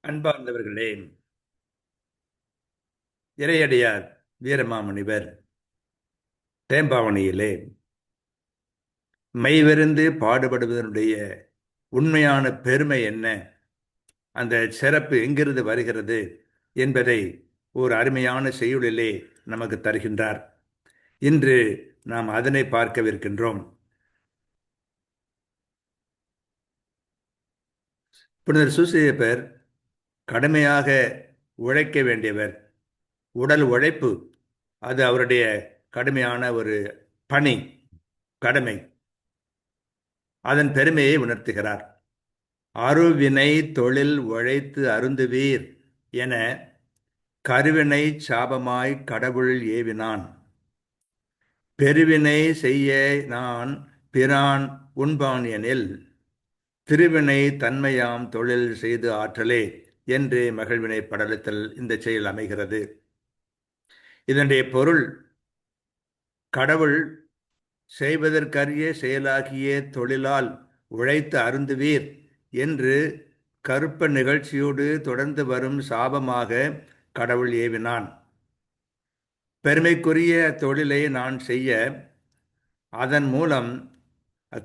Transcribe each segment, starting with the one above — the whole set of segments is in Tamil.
அன்பார்ந்தவர்களே, இறையடியார் வீரமாமுனிவர் தேம்பாவணியிலே மெய்வெருந்து பாடுபடுவதனுடைய உண்மையான பெருமை என்ன, அந்த சிறப்பு எங்கிருந்து வருகிறது என்பதை ஒரு அருமையான செய்யுளிலே நமக்கு தருகின்றார். இன்று நாம் அதனை பார்க்கவிருக்கின்றோம். புனிதர் சூசையப்பர் கடுமையாக உழைக்க வேண்டியவர். உடல் உழைப்பு அது அவருடைய கடுமையான ஒரு பணி, கடமை. அதன் பெருமையை உணர்த்துகிறார். அருவினை தொழில் உழைத்து அருந்துவீர் என கருவினை சாபமாய் கடவுள் ஏவினான். பெருவினை செய்ய நான் பிரான் உண்பான் எனில் திருவினை தன்மையாம் தொழில் செய்து ஆற்றலே என்று மகிழ்வினை படலத்தில் இந்த செயல் அமைகிறது. இதனுடைய பொருள், கடவுள் செய்வதற்கரிய செயலாகிய தொழிலால் உழைத்து அருந்துவீர் என்று கருப்ப நிகழ்ச்சியோடு தொடர்ந்து வரும் சாபமாக கடவுள் ஏவினான். பெருமைக்குரிய தொழிலை நான் செய்ய, அதன் மூலம்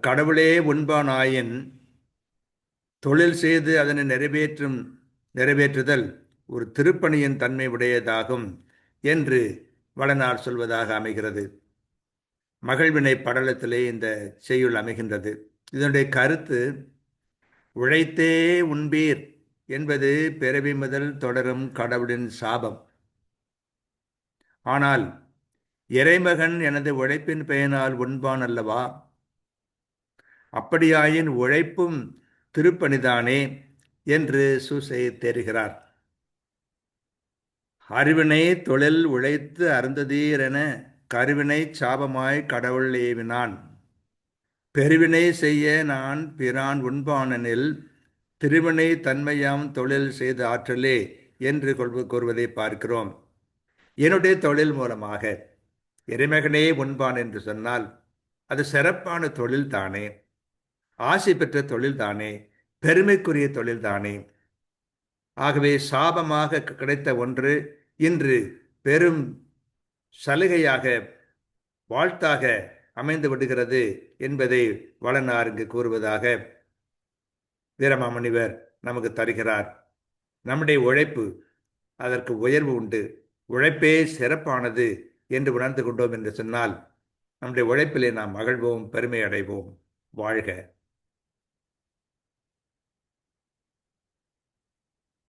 கடவுளே உண்பானாயின் தொழில் செய்து அதனை நிறைவேற்றுதல் ஒரு திருப்பணியின் தன்மை உடையதாகும் என்று வளனார் சொல்வதாக அமைகிறது. மகிழ்வினை படலத்திலே இந்த செய்யுள் அமைகின்றது. இதனுடைய கருத்து, உழைத்தே உண்பீர் என்பது பிறவி முதல் தொடரும் கடவுளின் சாபம். ஆனால் இறைமகன் எனது உழைப்பின் பயனால் உண்பான் அல்லவா? அப்படியாயின் உழைப்பும் திருப்பணிதானே என்று சூசை தேறுகிறார். அறிவினை தொழில் உழைத்து அருந்ததீர் என கருவினை சாபமாய் கடவுள் ஏவினான். பெருவினை செய்ய நான் பிரான் உண்பானனில் திருவினை தன்மையாம் தொழில் செய்து ஆற்றலே என்று கூறுவதை பார்க்கிறோம். என்னுடைய தொழில் மூலமாக இறைமகனே உண்பான் என்று சொன்னால் அது சிறப்பான தொழில் தானே, ஆசை பெற்ற தொழில் தானே, பெருமைக்குரிய தொழில் தானே. ஆகவே சாபமாக கிடைத்த ஒன்று இன்று பெரும் சலுகையாக, வாழ்த்தாக அமைந்து விடுகிறது என்பதை வளனார் இங்கு கூறுவதாக வீரமாமுனிவர் நமக்கு தருகிறார். நம்முடைய உழைப்பு, அதற்கு உயர்வு உண்டு. உழைப்பே சிறப்பானது என்று உணர்ந்து கொண்டோம் என்று சொன்னால் நம்முடைய உழைப்பிலே நாம் மகிழ்வோம், பெருமை அடைவோம். வாழ்க.